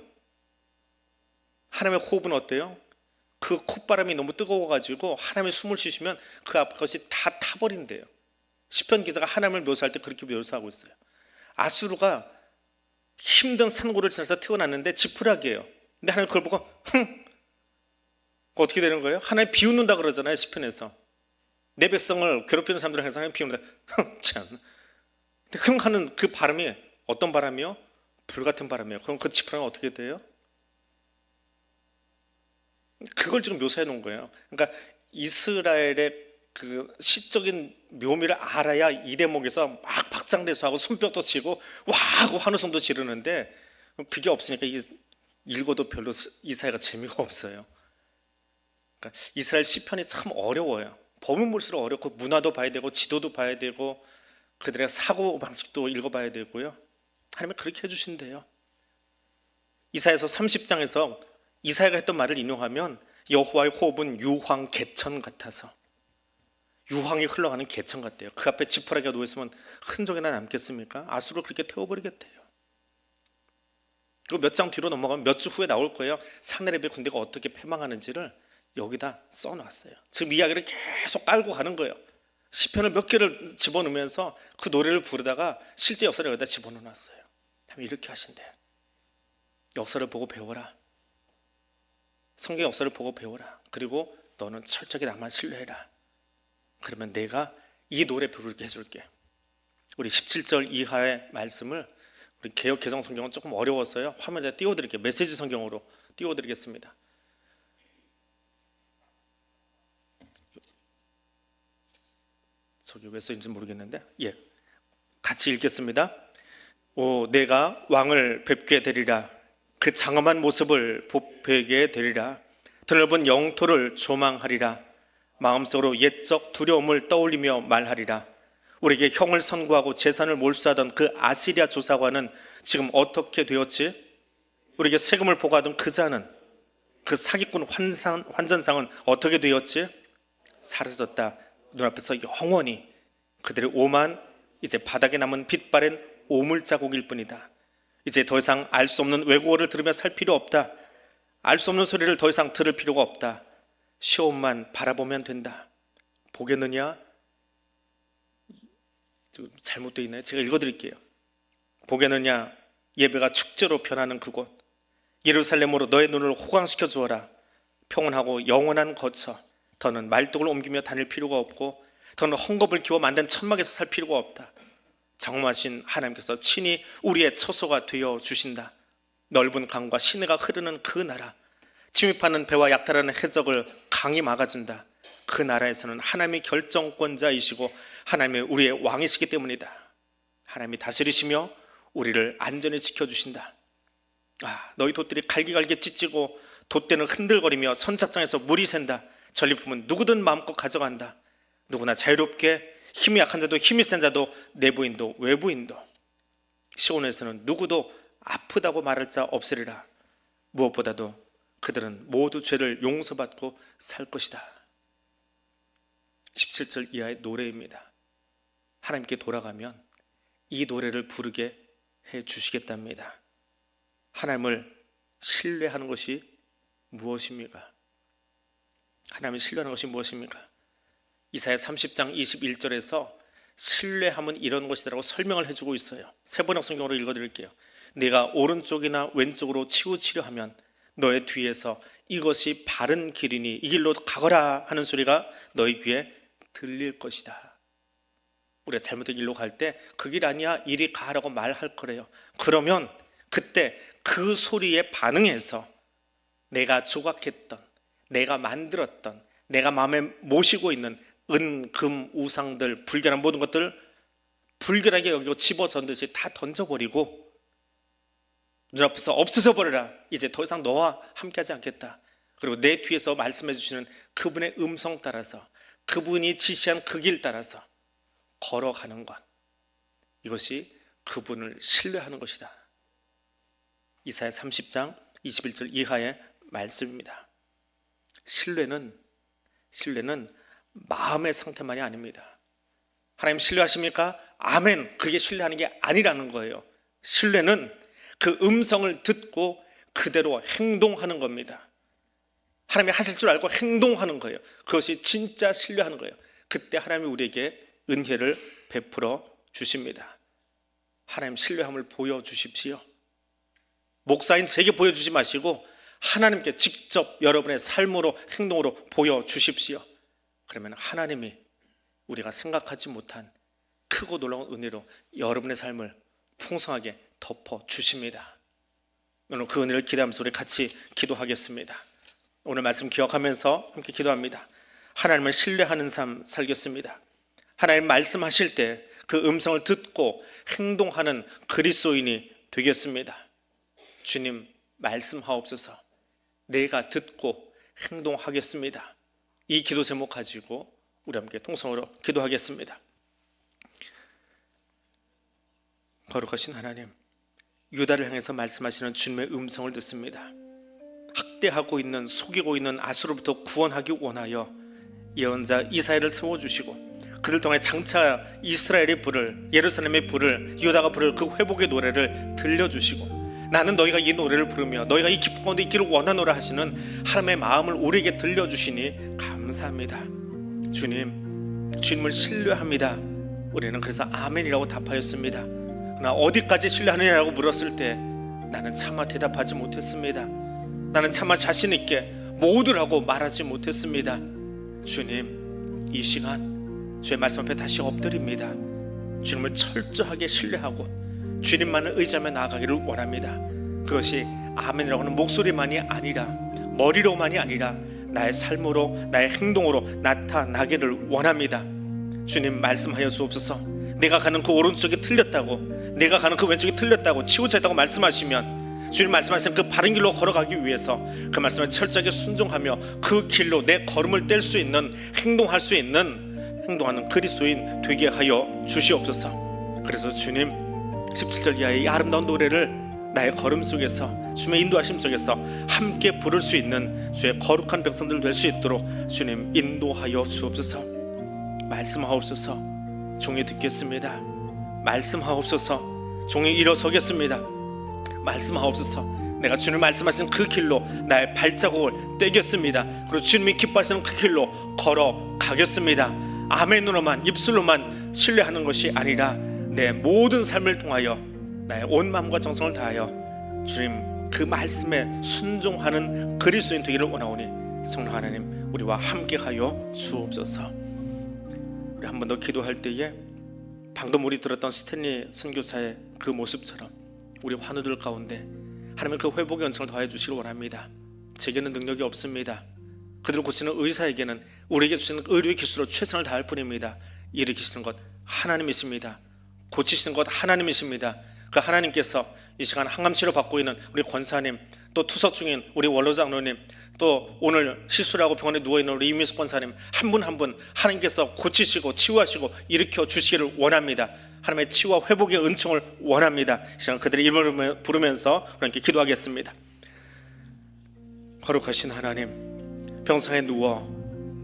호흡은 어때요? 그 콧바람이 너무 뜨거워가지고 하나님의 숨을 쉬시면 그 앞에 것이 다 타버린대요. 시편 기자가 하나님을 묘사할 때 그렇게 묘사하고 있어요. 아수르가 힘든 산고를 지나서 태어났는데 지푸라기예요. 근데 하나님 그걸 보고 어떻게 되는 거예요? 하나님 비웃는다 그러잖아요. 시편에서 내 백성을 괴롭히는 사람들을 항상 하나님 비웃는다. 참. 근데 흥하는 그 바람이 어떤 바람이요? 불같은 바람이에요. 그럼 그 지푸라기가 어떻게 돼요? 그걸 지금 묘사해 놓은 거예요. 그러니까 이스라엘의 그 시적인 묘미를 알아야 이 대목에서 막 박장대소하고 손뼉도 치고 와 하고 환호성도 지르는데 그게 없으니까 읽어도 별로 이사야가 재미가 없어요. 그러니까 이스라엘 시편이 참 어려워요. 보면 볼수록 어렵고 문화도 봐야 되고 지도도 봐야 되고 그들의 사고 방식도 읽어봐야 되고요. 하나님은 그렇게 해주신대요. 이사야서 30장에서 이사야가 했던 말을 인용하면 여호와의 호흡은 유황 개천 같아서 유황이 흘러가는 개천 같대요. 그 앞에 지푸라기가 놓여있으면 흔적이나 남겠습니까? 아수르를 그렇게 태워버리겠대요. 그리고 몇 장 뒤로 넘어가면 몇 주 후에 나올 거예요. 사내립의 군대가 어떻게 패망하는지를 여기다 써놨어요. 지금 이야기를 계속 깔고 가는 거예요. 시편을 몇 개를 집어넣으면서 그 노래를 부르다가 실제 역사를 여기다 집어넣어놨어요. 하나님 이렇게 하신대. 역사를 보고 배워라. 성경 역사를 보고 배워라. 그리고 너는 철저히 나만 신뢰해라. 그러면 내가 이 노래 부르게 해줄게. 우리 17절 이하의 말씀을 우리 개역 개정 성경은 조금 어려웠어요. 화면에 띄워드릴게요. 메시지 성경으로 띄워드리겠습니다. 저기 왜 써있는지 모르겠는데 같이 읽겠습니다. 오 내가 왕을 뵙게 되리라. 그 장엄한 모습을 뵙게 되리라. 드넓은 영토를 조망하리라. 마음속으로 옛적 두려움을 떠올리며 말하리라. 우리에게 형을 선고하고 재산을 몰수하던 그 아시리아 조사관은 지금 어떻게 되었지? 우리에게 세금을 보고하던 그 자는 그 사기꾼 환전상은 어떻게 되었지? 사라졌다. 눈앞에서 영원히 그들의 오만 이제 바닥에 남은 빛바랜 오물자국일 뿐이다. 이제 더 이상 알 수 없는 외국어를 들으며 살 필요 없다. 알 수 없는 소리를 더 이상 들을 필요가 없다. 시온만 바라보면 된다. 보겠느냐? 잘못되어 있나요? 제가 읽어드릴게요. 보겠느냐? 예배가 축제로 변하는 그곳 예루살렘으로 너의 눈을 호강시켜 주어라. 평온하고 영원한 거처. 더는 말뚝을 옮기며 다닐 필요가 없고 더는 헝겊을 기워 만든 천막에서 살 필요가 없다. 장엄하신 하나님께서 친히 우리의 처소가 되어 주신다. 넓은 강과 시내가 흐르는 그 나라, 침입하는 배와 약탈하는 해적을 강이 막아준다. 그 나라에서는 하나님이 결정권자이시고 하나님이 우리의 왕이시기 때문이다. 하나님이 다스리시며 우리를 안전히 지켜주신다. 너희 돛들이 갈기갈기 찢지고 돛대는 흔들거리며 선착장에서 물이 샌다. 전리품은 누구든 마음껏 가져간다. 누구나 자유롭게 힘이 약한 자도 힘이 센 자도 내부인도 외부인도 시온에서는 누구도 아프다고 말할 자 없으리라. 무엇보다도 그들은 모두 죄를 용서받고 살 것이다. 17절 이하의 노래입니다. 하나님께 돌아가면 이 노래를 부르게 해 주시겠답니다. 하나님을 신뢰하는 것이 무엇입니까? 하나님을 신뢰하는 것이 무엇입니까? 이사야 30장 21절에서 신뢰함은 이런 것이라고 설명을 해주고 있어요. 세번역 성경으로 읽어드릴게요. 내가 오른쪽이나 왼쪽으로 치우치려 하면 너의 뒤에서 이것이 바른 길이니 이 길로 가거라 하는 소리가 너희 귀에 들릴 것이다. 우리가 잘못된 길로 갈 때 그 길 아니야 이리 가라고 말할 거래요. 그러면 그때 그 소리에 반응해서 내가 조각했던, 내가 만들었던, 내가 마음에 모시고 있는 은, 금, 우상들, 불결한 모든 것들 불결하게 여기고 집어던듯이 다 던져버리고 눈앞에서 없어져 버려라. 이제 더 이상 너와 함께하지 않겠다. 그리고 내 뒤에서 말씀해 주시는 그분의 음성 따라서, 그분이 지시한 그 길 따라서 걸어가는 것, 이것이 그분을 신뢰하는 것이다. 이사야 30장 21절 이하의 말씀입니다. 신뢰는 마음의 상태만이 아닙니다. 하나님 신뢰하십니까? 아멘. 그게 신뢰하는 게 아니라는 거예요. 신뢰는 그 음성을 듣고 그대로 행동하는 겁니다. 하나님이 하실 줄 알고 행동하는 거예요. 그것이 진짜 신뢰하는 거예요. 그때 하나님이 우리에게 은혜를 베풀어 주십니다. 하나님 신뢰함을 보여주십시오. 목사인 제게 보여주지 마시고 하나님께 직접 여러분의 삶으로, 행동으로 보여주십시오. 그러면 하나님이 우리가 생각하지 못한 크고 놀라운 은혜로 여러분의 삶을 풍성하게 덮어주십니다. 오늘 그 은혜를 기대하면서 우리 같이 기도하겠습니다. 오늘 말씀 기억하면서 함께 기도합니다. 하나님을 신뢰하는 삶 살겠습니다. 하나님 말씀하실 때 그 음성을 듣고 행동하는 그리스도인이 되겠습니다. 주님 말씀하옵소서. 내가 듣고 행동하겠습니다. 이 기도 제목 가지고 우리 함께 통성으로 기도하겠습니다. 거룩하신 하나님, 유다를 향해서 말씀하시는 주님의 음성을 듣습니다. 학대하고 있는, 속이고 있는 아수로부터 구원하기 원하여 예언자 이사야를 세워주시고 그를 통해 장차 이스라엘의 불을, 예루살렘의 불을, 유다가 부를 그 회복의 노래를 들려주시고 나는 너희가 이 노래를 부르며 너희가 이 기쁨 가운데 있기를 원하노라 하시는 하나님의 마음을 우리에게 들려주시니 감사합니다. 주님을 신뢰합니다. 우리는 그래서 아멘이라고 답하였습니다. 그러나 어디까지 신뢰하느냐고 물었을 때 나는 차마 대답하지 못했습니다. 나는 차마 자신 있게 모두라고 말하지 못했습니다. 주님, 이 시간 주의 말씀 앞에 다시 엎드립니다. 주님을 철저하게 신뢰하고 주님만을 의지하며 나아가기를 원합니다. 그것이 아멘이라고 하는 목소리만이 아니라, 머리로만이 아니라 나의 삶으로, 나의 행동으로 나타나기를 원합니다. 주님 말씀하여 주옵소서. 내가 가는 그 오른쪽이 틀렸다고, 내가 가는 그 왼쪽이 틀렸다고, 치우쳐있다고 말씀하시면 주님 말씀하신 그 바른 길로 걸어가기 위해서 그 말씀에 철저하게 순종하며 그 길로 내 걸음을 뗄 수 있는, 행동할 수 있는, 행동하는 그리스도인 되게 하여 주시옵소서. 그래서 주님 17절 이하의 이 아름다운 노래를 나의 걸음 속에서, 주님의 인도하심 속에서 함께 부를 수 있는 주의 거룩한 백성들 될 수 있도록 주님 인도하여 주옵소서. 말씀하옵소서. 종이 듣겠습니다. 말씀하옵소서. 종이 일어서겠습니다. 말씀하옵소서. 내가 주님 말씀하신 그 길로 나의 발자국을 떼겠습니다. 그리고 주님이 기뻐하시는 그 길로 걸어가겠습니다. 아멘으로만, 입술로만 신뢰하는 것이 아니라 내 모든 삶을 통하여 나의 온 마음과 정성을 다하여 주님 그 말씀에 순종하는 그리스도인 되기를 원하오니 성령 하나님 우리와 함께하여 주옵소서. 우리 한 번 더 기도할 때에 방금 우리 들었던 스탠리 선교사의 그 모습처럼 우리 환우들 가운데 하나님의 그 회복의 은총을 더해 주시길 원합니다. 제게는 능력이 없습니다. 그들을 고치는 의사에게는 우리에게 주시는 의료의 기술로 최선을 다할 뿐입니다. 일으키시는 것 하나님이십니다. 고치시는 것 하나님이십니다. 그 하나님께서 이 시간 항암치료 받고 있는 우리 권사님, 또 투석 중인 우리 원로장로님, 또 오늘 시술을 하고 병원에 누워있는 우리 이민숙 권사님 한 분 한 분 하나님께서 고치시고 치유하시고 일으켜 주시기를 원합니다. 하나님의 치유와 회복의 은총을 원합니다. 이 시간 그들의 이름을 부르면서 우리께 기도하겠습니다. 거룩하신 하나님, 병상에 누워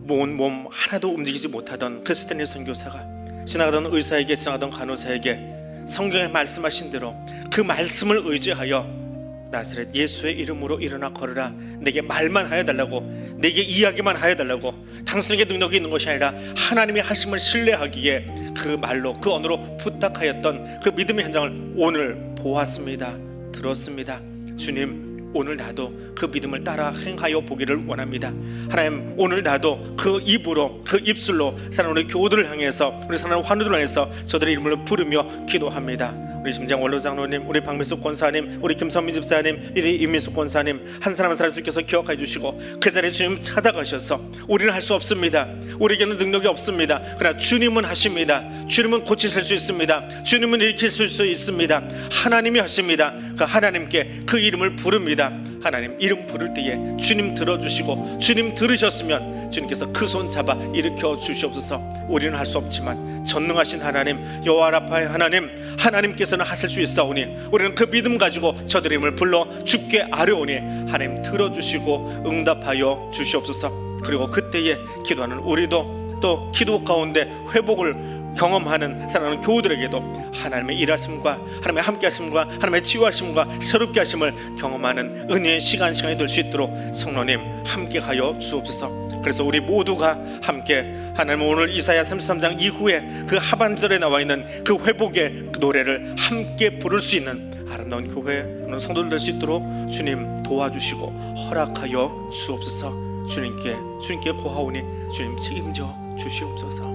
몸 하나도 움직이지 못하던 그 스탠리 선교사가 지나가던 의사에게, 지나가던 간호사에게 성경에 말씀하신 대로 그 말씀을 의지하여 나사렛 예수의 이름으로 일어나 걸으라, 내게 말만 하여 달라고, 내게 이야기만 하여 달라고, 당신에게 능력이 있는 것이 아니라 하나님의 하심을 신뢰하기에 그 말로, 그 언어로 부탁하였던 그 믿음의 현장을 오늘 보았습니다. 들었습니다. 주님, 오늘 나도 그 믿음을 따라 행하여 보기를 원합니다. 하나님, 오늘 나도 그 입으로, 그 입술로 사랑하는 우리 교우들을 향해서, 우리 사랑하는 환우들을 향해서 저들의 이름을 부르며 기도합니다. 우리 심장 원로 장로님, 우리 박미숙 권사님, 우리 김선미 집사님, 우리 이민숙 권사님 한 사람 한 사람 주께서 기억해 주시고 그 자리에 주님 찾아가셔서 우리는 할 수 없습니다. 우리에게는 능력이 없습니다. 그러나 주님은 하십니다. 주님은 고치실 수 있습니다. 주님은 일으키실 수 있습니다. 하나님이 하십니다. 그 하나님께 그 이름을 부릅니다. 하나님 이름 부를 때에 주님 들어주시고 주님 들으셨으면 주님께서 그 손 잡아 일으켜 주시옵소서. 우리는 할 수 없지만 전능하신 하나님 여호와 라파의 하나님 하나님께서는 하실 수 있사오니 우리는 그 믿음 가지고 저들의 이름을 불러 주께 아뢰오니 하나님 들어주시고 응답하여 주시옵소서. 그리고 그때에 기도하는 우리도 또 기도 가운데 회복을 경험하는 사랑하는 교우들에게도 하나님의 일하심과 하나님의 함께하심과 하나님의 치유하심과 새롭게 하심을 경험하는 은혜의 시간이 될 수 있도록 성령님 함께하여 주옵소서. 그래서 우리 모두가 함께 하나님 오늘 이사야 33장 이후에 그 하반절에 나와 있는 그 회복의 노래를 함께 부를 수 있는 아름다운 교회 성도들 될 수 있도록 주님 도와주시고 허락하여 주옵소서. 주님께 고하오니 주님 책임져 주시옵소서.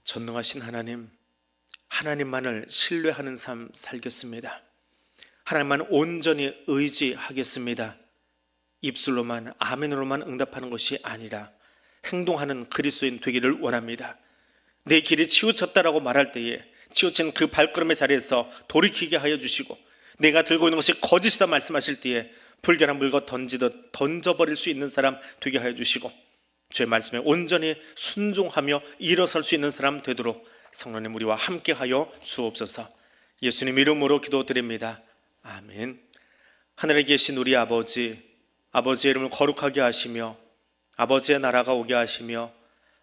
전능하신 하나님, 하나님만을 신뢰하는 삶 살겠습니다. 하나님만 온전히 의지하겠습니다. 입술로만 아멘으로만 응답하는 것이 아니라 행동하는 그리스도인 되기를 원합니다. 내 길이 치우쳤다라고 말할 때에 치우친 그 발걸음의 자리에서 돌이키게 하여 주시고 내가 들고 있는 것이 거짓이다 말씀하실 때에 불결한 물건 던지듯 던져버릴 수 있는 사람 되게 하여 주시고 주의 말씀에 온전히 순종하며 일어설 수 있는 사람 되도록 성령님 우리와 함께하여 주옵소서. 예수님 이름으로 기도드립니다. 아멘. 하늘에 계신 우리 아버지, 아버지의 이름을 거룩하게 하시며 아버지의 나라가 오게 하시며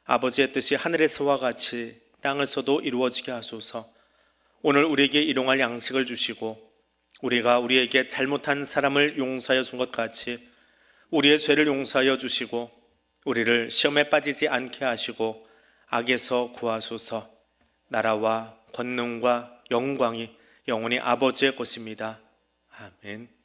아버지의 뜻이 하늘에서와 같이 땅에서도 이루어지게 하소서. 오늘 우리에게 일용할 양식을 주시고 우리가 우리에게 잘못한 사람을 용서하여 준 것 같이 우리의 죄를 용서하여 주시고 우리를 시험에 빠지지 않게 하시고 악에서 구하소서. 나라와 권능과 영광이 영원히 아버지의 것입니다. 아멘.